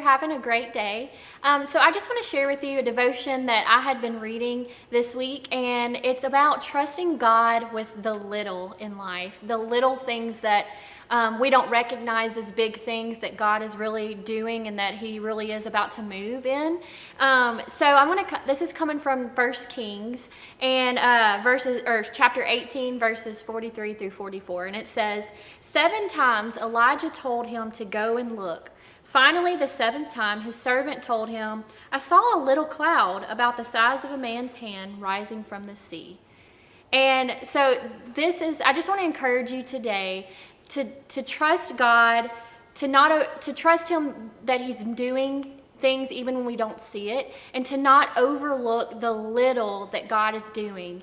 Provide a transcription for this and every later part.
having a great day. So I just want to share with you a devotion that I had been reading this week, and it's about trusting God with the little in life, the little things that we don't recognize as big things that God is really doing and that He really is about to move in. This is coming from 1 Kings and chapter 18, verses 43 through 44, and it says, 7 times Elijah told him to go and look. Finally, the 7th time, his servant told him, I saw a little cloud about the size of a man's hand rising from the sea. And so I just want to encourage you today to trust God, to trust Him that He's doing things even when we don't see it, and to not overlook the little that God is doing.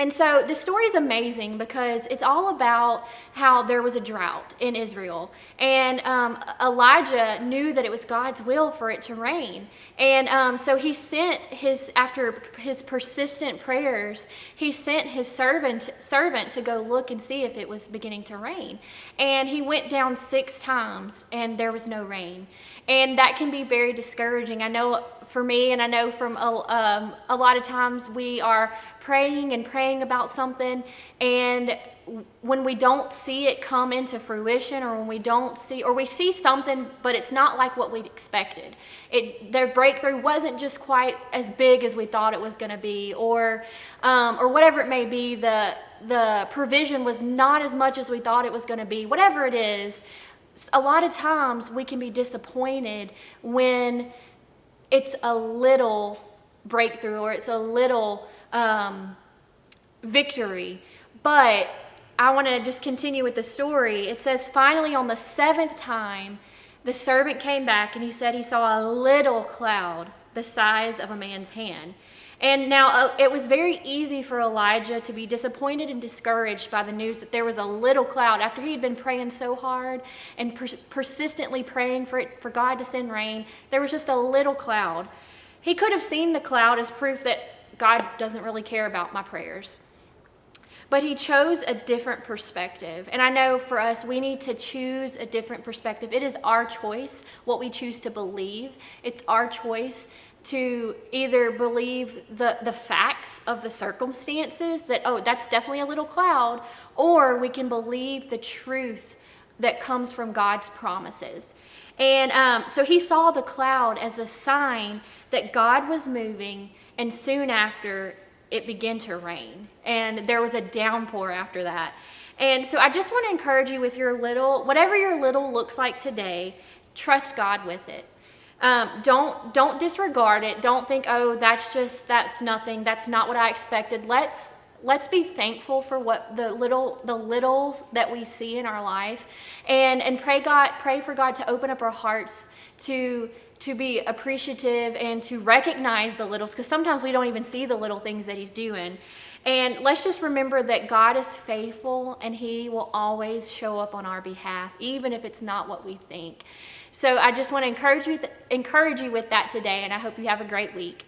And so the story is amazing because it's all about how there was a drought in Israel. And Elijah knew that it was God's will for it to rain. And so he sent after his persistent prayers, he sent his servant to go look and see if it was beginning to rain. And he went down 6 times and there was no rain. And that can be very discouraging. I know for me, and I know from a lot of times we are praying about something, and when we don't see it come into fruition, or when we see something but it's not like what we expected, their breakthrough wasn't just quite as big as we thought it was going to be, or whatever it may be, the provision was not as much as we thought it was going to be, whatever it is. A lot of times we can be disappointed when it's a little breakthrough or it's a little victory. But I want to just continue with the story. It says, finally on the 7th time, the servant came back and he said he saw a little cloud the size of a man's hand. And now it was very easy for Elijah to be disappointed and discouraged by the news that there was a little cloud after he had been praying so hard and persistently praying for God to send rain. There was just a little cloud. He could have seen the cloud as proof that God doesn't really care about my prayers. But he chose a different perspective. And I know for us, we need to choose a different perspective. It is our choice what we choose to believe. It's our choice to either believe the facts of the circumstances, that, oh, that's definitely a little cloud, or we can believe the truth that comes from God's promises. And so he saw the cloud as a sign that God was moving, and soon after, it began to rain. And there was a downpour after that. And so I just want to encourage you with your little, whatever your little looks like today, trust God with it. Don't disregard it. Don't think, oh, that's nothing. That's not what I expected. Let's be thankful for what the littles that we see in our life, and pray for God to open up our hearts to be appreciative and to recognize the littles, because sometimes we don't even see the little things that He's doing. And let's just remember that God is faithful and He will always show up on our behalf, even if it's not what we think. So I just want to encourage you with that today, and I hope you have a great week.